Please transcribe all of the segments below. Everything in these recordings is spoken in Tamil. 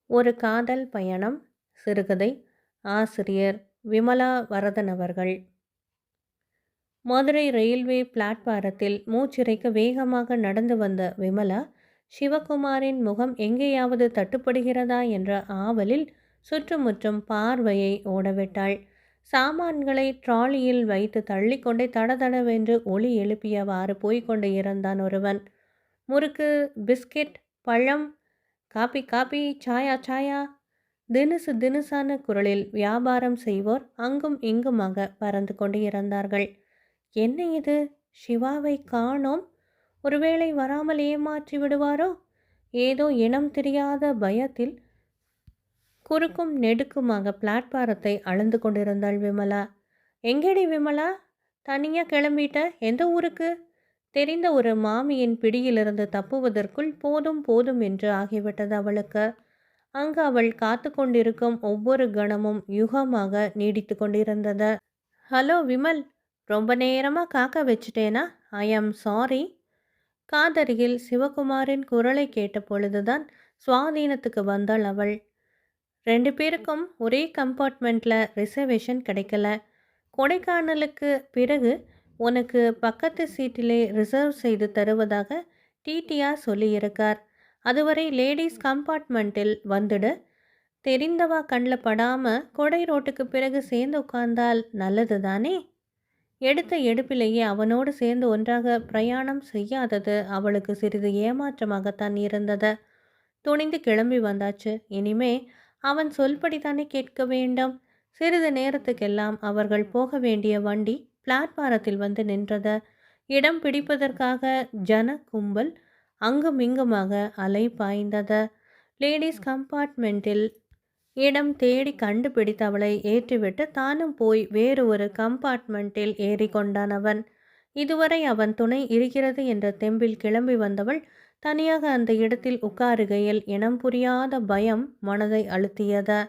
ஒரு காதல் பயணம். சிறுகதை. ஆசிரியர் விமலா வரதன் அவர்கள். மதுரை ரயில்வே பிளாட்பாரத்தில் மூச்சிறைக்க வேகமாக நடந்து வந்த விமலா, சிவகுமாரின் முகம் எங்கேயாவது தட்டுப்படுகிறதா என்ற ஆவலில் சுற்றுமுற்றும் பார்வையை ஓடவிட்டாள். சாமான்களை ட்ராலியில் வைத்து தள்ளிக்கொண்டே தடதடவென்று ஒலி எழுப்பியவாறு போய்கொண்டு இருந்தான் ஒருவன். முறுக்கு, பிஸ்கெட், பழம், காப்பி காப்பி, சாயா சாயா, தினுசு தினுசான குரலில் வியாபாரம் செய்வோர் அங்கும் இங்குமாக பறந்து கொண்டு இருந்தார்கள். என்ன இது, சிவாவை காணோம்? ஒருவேளை வராமல் ஏமாற்றி விடுவாரோ? ஏதோ இனம் தெரியாத பயத்தில் குறுக்கும் நெடுக்குமாக பிளாட்பாரத்தை அளந்து கொண்டிருந்தாள் விமலா. எங்கேடி விமலா, தனியா கிளம்பிட்ட? எந்த ஊருக்கு? தெரிந்த ஒரு மாமியின் பிடியிலிருந்து தப்புவதற்குள் போதும் போதும் என்று ஆகிவிட்டது அவளுக்கு. அங்கு அவள் காத்து கொண்டிருக்கும் ஒவ்வொரு கணமும் யுகமாக நீடித்து கொண்டிருந்தது. ஹலோ விமல், ரொம்ப நேரமாக காக்க வச்சுட்டேனா? ஐ ஆம் சாரி. காதருகில் சிவகுமாரின் குரலை கேட்ட பொழுதுதான் சுவாதீனத்துக்கு வந்தாள் அவள். 2 பேருக்கும் ஒரே கம்பார்ட்மெண்ட்டில் ரிசர்வேஷன் கிடைக்கல. கொடைக்கானலுக்கு பிறகு உனக்கு பக்கத்து சீட்டிலே ரிசர்வ் செய்து தருவதாக டிடிஆர் சொல்லியிருக்கார். அதுவரை லேடீஸ் கம்பார்ட்மெண்ட்டில் வந்துடு. தெரிந்தவா கண்ணில் படாமல் கொடை ரோட்டுக்கு பிறகு சேர்ந்து உட்கார்ந்தால் நல்லது தானே? எடுத்த எடுப்பிலேயே அவனோடு சேர்ந்து ஒன்றாக பிரயாணம் செய்யாதது அவளுக்கு சிறிது ஏமாற்றமாகத்தான் இருந்தது. துணிந்து கிளம்பி வந்தாச்சு. இனிமே அவன் சொல்படித்தானே கேட்க வேண்டும். சிறிது நேரத்துக்கெல்லாம் அவர்கள் போக வேண்டிய வண்டி பிளாட்பாரத்தில் வந்து நின்றது. இடம் பிடிப்பதற்காக ஜன கும்பல் அங்கும் இங்குமாக அலை பாய்ந்தது. லேடீஸ் கம்பார்ட்மெண்ட்டில் இடம் தேடி கண்டுபிடித்து அவளை ஏற்றிவிட்டு தானும் போய் வேறு ஒரு கம்பார்ட்மெண்ட்டில் ஏறிக்கொண்டான் அவன். இதுவரை அவன் துணை இருக்கிறது என்ற தெம்பில் கிளம்பி வந்தவள் தனியாக அந்த இடத்தில் உட்காருகையில் இனம் புரியாத பயம் மனதை அழுத்தியது.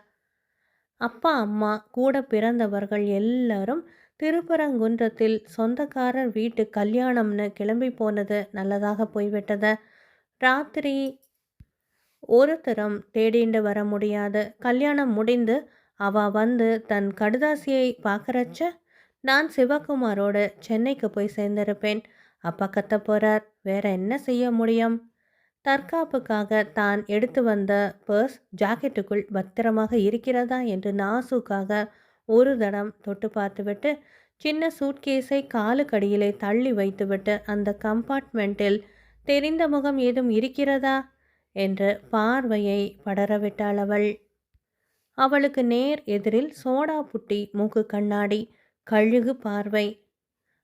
அப்பா, அம்மா, கூட பிறந்தவர்கள் எல்லாரும் திருப்பரங்குன்றத்தில் சொந்தக்காரர் வீட்டு கல்யாணம்னு கிளம்பி போனது நல்லதாக போய்விட்டது. ராத்திரி ஒருத்தரும் தேடிண்டு வர முடியாது. கல்யாணம் முடிந்து அவ வந்து தன் கடுதாசியை பார்க்கறச்ச நான் சிவகுமாரோடு சென்னைக்கு போய் சேர்ந்திருப்பேன். அப்பா கத்த போகிறார். வேற என்ன செய்ய முடியும்? தற்காப்புக்காக தான் எடுத்து வந்த பர்ஸ் ஜாக்கெட்டுக்குள் பத்திரமாக இருக்கிறதா என்று நாசுக்காக ஒரு தடம் தொட்டு பார்த்துவிட்டு சின்ன சூட்கேஸை காலுக்கடியிலே தள்ளி வைத்துவிட்டு அந்த கம்பார்ட்மெண்ட்டில் தெரிந்த முகம் ஏதும் இருக்கிறதா என்று பார்வையை படரவிட்டாள் அவள். அவளுக்கு நேர் எதிரில் சோடா புட்டி, மூக்கு கண்ணாடி, கழுகு பார்வை.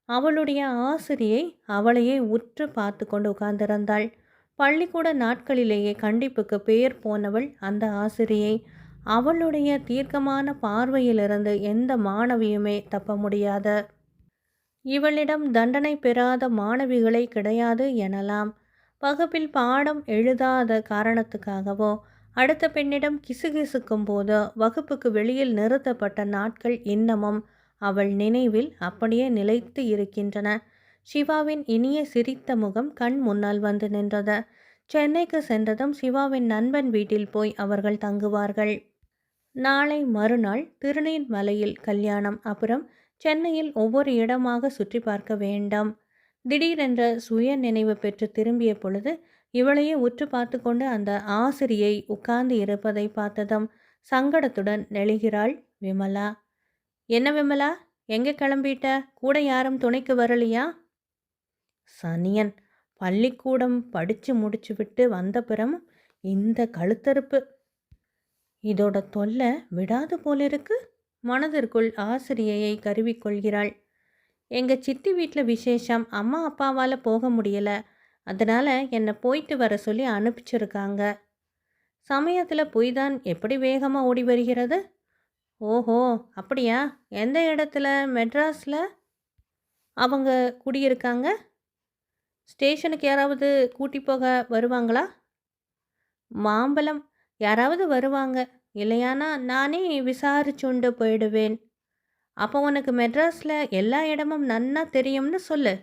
அவளுடைய ஆசிரியை அவளையே உற்று பார்த்து கொண்டு உட்கார்ந்திருந்தாள். பள்ளிக்கூட நாட்களிலேயே கண்டிப்புக்கு பெயர் போனவள் அந்த ஆசிரியை. அவளுடைய தீர்க்கமான பார்வையிலிருந்து எந்த மாணவியுமே தப்ப முடியாது. இவளிடம் தண்டனை பெறாத மாணவிகளே கிடையாது எனலாம். வகுப்பில் பாடம் எழுதாத காரணத்துக்காகவோ அடுத்த பெண்ணிடம் கிசுகிசுக்கும் போது வகுப்புக்கு வெளியில் நிறுத்தப்பட்ட நாட்கள் இன்னமும் அவள் நினைவில் அப்படியே நிலைத்து இருக்கின்றன. சிவாவின் இனிய சிரித்த முகம் கண் முன்னால் வந்து நின்றது. சென்னைக்கு சென்றதும் சிவாவின் நண்பன் வீட்டில் போய் அவர்கள் தங்குவார்கள். நாளை மறுநாள் திருநீர்மலையில் கல்யாணம். அப்புறம் சென்னையில் ஒவ்வொரு இடமாக சுற்றி பார்க்க வேண்டாம். திடீரென்ற சுய நினைவு பெற்று திரும்பிய பொழுது இவளையே உற்று பார்த்து கொண்டு அந்த ஆசிரியை உட்கார்ந்து இருப்பதை பார்த்ததும் சங்கடத்துடன் நெளிகிறாள் விமலா. என்ன விமலா, எங்கே கிளம்பிட்ட? கூட யாரும் துணைக்கு வரலையா? சனியன், பள்ளிக்கூடம் படித்து முடிச்சு விட்டு வந்த பிறமும் இந்த கழுத்தறுப்பு. இதோட தொல்லை விடாது போலிருக்கு. மனதிற்குள் ஆசிரியையை கருவிக்கொள்கிறாள். எங்கள் சித்தி வீட்டில் விசேஷம். அம்மா அப்பாவால் போக முடியலை. அதனால் என்னை போயிட்டு வர சொல்லி அனுப்பிச்சிருக்காங்க. சமயத்தில் போய் தான் எப்படி வேகமாக ஓடி வருகிறது. ஓஹோ, அப்படியா? எந்த இடத்துல? மெட்ராஸில் அவங்க குடியிருக்காங்க. ஸ்டேஷனுக்கு யாராவது கூட்டி போக வருவாங்களா? மாம்பழம் யாராவது வருவாங்க. இல்லையானா நானே விசாரிச்சுண்டு போயிடுவேன். அப்போ உனக்கு மெட்ராஸில் எல்லா இடமும் நன்னா தெரியும்னு சொல்லு.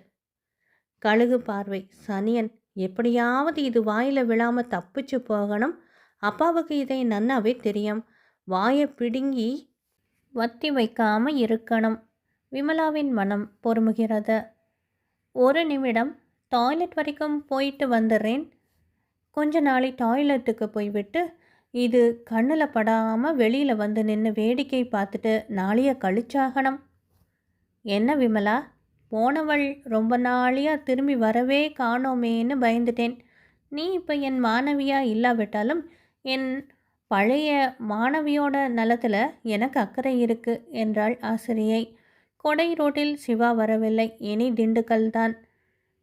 கழுகு பார்வை. சனியன், எப்படியாவது இது வாயில் விழாமல் தப்பிச்சு போகணும். அப்பாவுக்கு இதை நன்னாவே தெரியும். வாயை பிடுங்கி வத்தி வைக்காம இருக்கணும். விமலாவின் மனம் பொறுமுகிறது. ஒரு நிமிடம் டாய்லெட் வரைக்கும் போயிட்டு வந்துடுறேன். கொஞ்ச நாளை டாய்லெட்டுக்கு போய்விட்டு இது கண்ணில் படாமல் வெளியில் வந்து நின்று வேடிக்கை பார்த்துட்டு நாளைய கழிச்சாகணும். என்ன விமலா, போனவள் ரொம்ப நாளையாக திரும்பி வரவே காணோமேன்னு பயந்துட்டேன். நீ இப்போ என் மாணவியா இல்லாவிட்டாலும் என் பழைய மாணவியோட நலத்தில் எனக்கு அக்கறை இருக்கு என்றாள் ஆசிரியை. கொடை ரோட்டில் சிவா வரவில்லை. இனி திண்டுக்கல் தான்.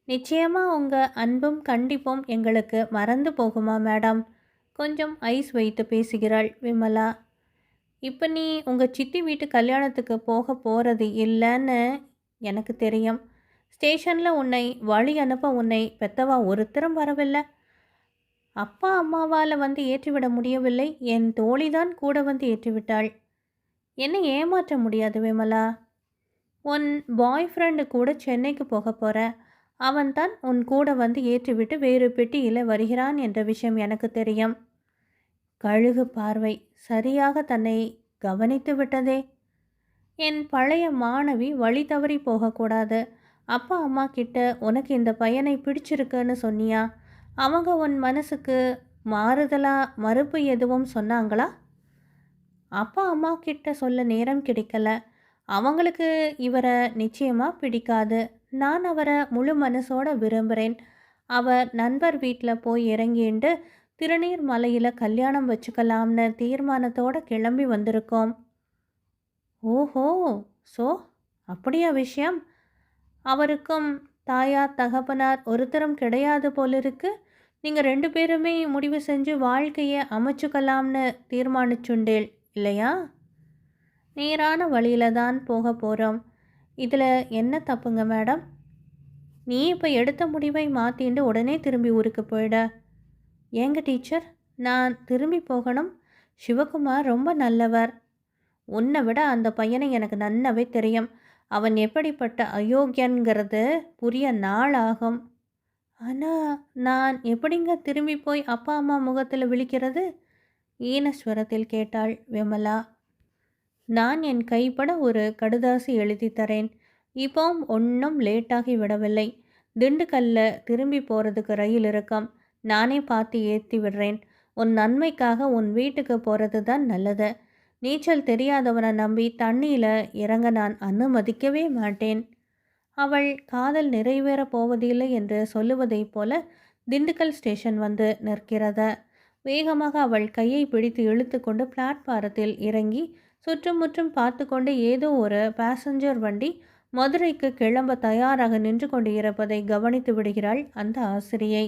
நிச்சயமாக உங்கள் அன்பும் கண்டிப்பும் எங்களுக்கு மறந்து போகுமா மேடம்? கொஞ்சம் ஐஸ் வைத்து பேசுகிறாள் விமலா. இப்போ நீ உங்கள் சித்தி வீட்டு கல்யாணத்துக்கு போக போகிறது இல்லைன்னு எனக்கு தெரியும். ஸ்டேஷனில் உன்னை வழி அனுப்ப உன்னை பெத்தவா ஒருத்தரும் வரவில்லை. அப்பா அம்மாவால் வந்து ஏற்றிவிட முடியவில்லை. என் தோழிதான் கூட வந்து ஏற்றிவிட்டாள். என்னை ஏமாற்ற முடியாது விமலா. உன் பாய் ஃப்ரெண்டு கூட சென்னைக்கு போக போகிற. அவன்தான் உன் கூட வந்து ஏற்றிவிட்டு வேறு பெட்டியில் வருகிறான் என்ற விஷயம் எனக்கு தெரியும். கழுகு பார்வை சரியாக தன்னை கவனித்து விட்டதே. என் பழைய மாணவி வழி தவறி போகக்கூடாது. அப்பா அம்மா கிட்ட உனக்கு இந்த பையனை பிடிச்சிருக்குன்னு சொன்னியா? அவங்க உன் மனசுக்கு மாறுதலா மறுப்பு எதுவும் சொன்னாங்களா? அப்பா அம்மா கிட்ட சொல்ல நேரம் கிடைக்கல. அவங்களுக்கு இவரை நிச்சயமாக பிடிக்காது. நான் அவரை முழு மனசோட விரும்புகிறேன். அவர் நண்பர் வீட்டில் போய் இறங்கிண்டு திருநீர் மலையில் கல்யாணம் வச்சுக்கலாம்னு தீர்மானத்தோடு கிளம்பி வந்திருக்கோம். ஓஹோ, ஸோ அப்படியா விஷயம்? அவருக்கும் தாயார் தகப்பனார் ஒருத்தரும் கிடையாது போலிருக்கு. நீங்கள் 2 பேருமே முடிவு செஞ்சு வாழ்க்கையை அமைச்சுக்கலாம்னு தீர்மானிச்சுண்டேள் இல்லையா? நேரான வழியில் தான் போக போகிறோம். இதில் என்ன தப்புங்க மேடம்? நீ இப்போ எடுத்த முடிவை மாற்றிண்டு உடனே திரும்பி ஊருக்கு போயிட. ஏங்க டீச்சர், நான் திரும்பி போகணும்? சிவகுமார் ரொம்ப நல்லவர். உன்னை விட அந்த பையனை எனக்கு நன்னாவே தெரியும். அவன் எப்படிப்பட்ட அயோக்கியன்கிறது புரிய நாள் ஆகும். ஆனால் நான் எப்படிங்க திரும்பி போய் அப்பா அம்மா முகத்தில் விழிக்கிறது? ஈனஸ்வரத்தில் கேட்டாள் விமலா. நான் என் கைப்பட ஒரு கடுதாசி எழுதி தரேன். இப்போவும் ஒன்றும் லேட்டாகி விடவில்லை. திண்டுக்கல்ல திரும்பி போகிறதுக்கு ரயில் இருக்கும். நானே பார்த்து ஏற்றி விடுறேன். உன் நன்மைக்காக உன் வீட்டுக்கு போகிறது தான் நல்லது. நீச்சல் தெரியாதவனை நம்பி தண்ணியில் இறங்க நான் அனுமதிக்கவே மாட்டேன். அவள் காதல் நிறைவேறப் போவதில்லை என்று சொல்லுவதைப் போல திண்டுக்கல் ஸ்டேஷன் வந்து நிற்கிறத. வேகமாக அவள் கையை பிடித்து இழுத்து கொண்டு பிளாட்பாரத்தில் இறங்கி சுற்றும் முற்றும் பார்த்து கொண்டு ஏதோ ஒரு பேசஞ்சர் வண்டி மதுரைக்கு கிளம்ப தயாராக நின்று கொண்டு இருப்பதை கவனித்து விடுகிறாள் அந்த ஆசிரியை.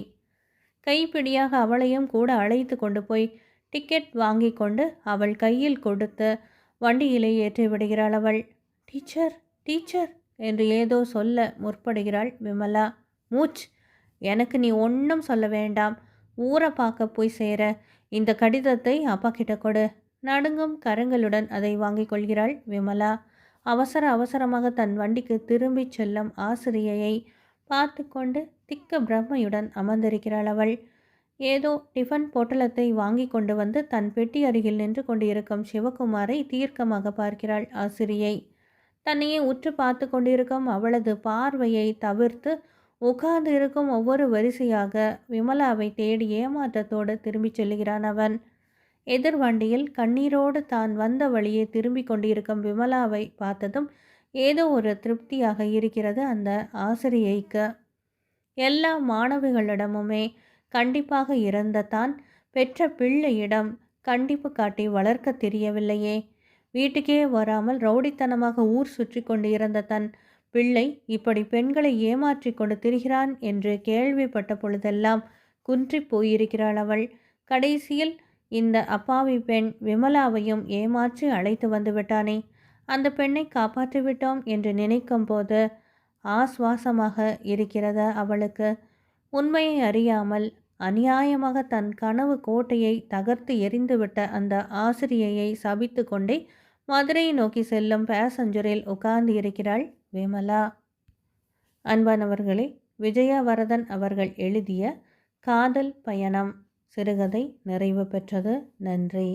கைப்பிடியாக அவளையும் கூட அழைத்து கொண்டு போய் டிக்கெட் வாங்கி கொண்டு அவள் கையில் கொடுத்து வண்டியிலே ஏற்றி விடுகிறாள் அவள். டீச்சர் டீச்சர் என்று ஏதோ சொல்ல முற்படுகிறாள் விமலா. மூச், எனக்கு நீ ஒன்றும் சொல்ல வேண்டாம். ஊரை பார்க்க போய் சேர இந்த கடிதத்தை அப்பா கிட்ட கொடு. நடுங்கும் கரங்களுடன் அதை வாங்கி கொள்கிறாள் விமலா. அவசரமாக தன் வண்டிக்கு திரும்பிச் செல்லும் ஆசிரியையை பார்த்து கொண்டு திக்க பிரம்மையுடன் அமர்ந்திருக்கிறாள் அவள். ஏதோ டிஃபன் பொட்டலத்தை வாங்கி கொண்டு வந்து தன் பெட்டி அருகில் நின்று கொண்டு இருக்கும் சிவகுமாரை தீர்க்கமாக பார்க்கிறாள் ஆசிரியை. தன்னையே உற்று பார்த்து கொண்டிருக்கும் அவளது பார்வையை தவிர்த்து உட்கார்ந்து இருக்கும் ஒவ்வொரு வரிசையாக விமலாவை தேடி ஏமாற்றத்தோடு திரும்பிச் செல்கிறான் அவன். எதிர் வண்டியில் கண்ணீரோடு தான் வந்த வழியே திரும்பி கொண்டிருக்கும் விமலாவை பார்த்ததும் ஏதோ ஒரு திருப்தியாக இருக்கிறது அந்த ஆசிரியைக்கு. எல்லா மாணவிகளிடமுமே கண்டிப்பாக இருந்த தான் பெற்ற பிள்ளையிடம் கண்டிப்பு காட்டி வளர்க்க தெரியவில்லையே. வீட்டுக்கே வராமல் ரவுடித்தனமாக ஊர் சுற்றி கொண்டு இருந்த தன் பிள்ளை இப்படி பெண்களை ஏமாற்றி கொண்டு திரிகிறான் என்று கேள்விப்பட்ட பொழுதெல்லாம் குன்றி போயிருக்கிறாள் அவள். கடைசியில் இந்த அப்பாவி பெண் விமலாவையும் ஏமாற்றி அழைத்து வந்து விட்டானே. அந்த பெண்ணை காப்பாற்றிவிட்டோம் என்று நினைக்கும் போது ஆஸ்வாசமாக இருக்கிறது அவளுக்கு. உண்மையை அறியாமல் அநியாயமாக தன் கனவு கோட்டையை தகர்த்து எரிந்துவிட்ட அந்த ஆசிரியையை சபித்து கொண்டே மதுரையை நோக்கி செல்லும் பேசஞ்சரில் உட்கார்ந்து இருக்கிறாள் விமலா. அன்பானவர்களே, விஜயா வரதன் அவர்கள் எழுதிய காதல் பயணம் சிறுகதை நிறைவு பெற்றது. நன்றி.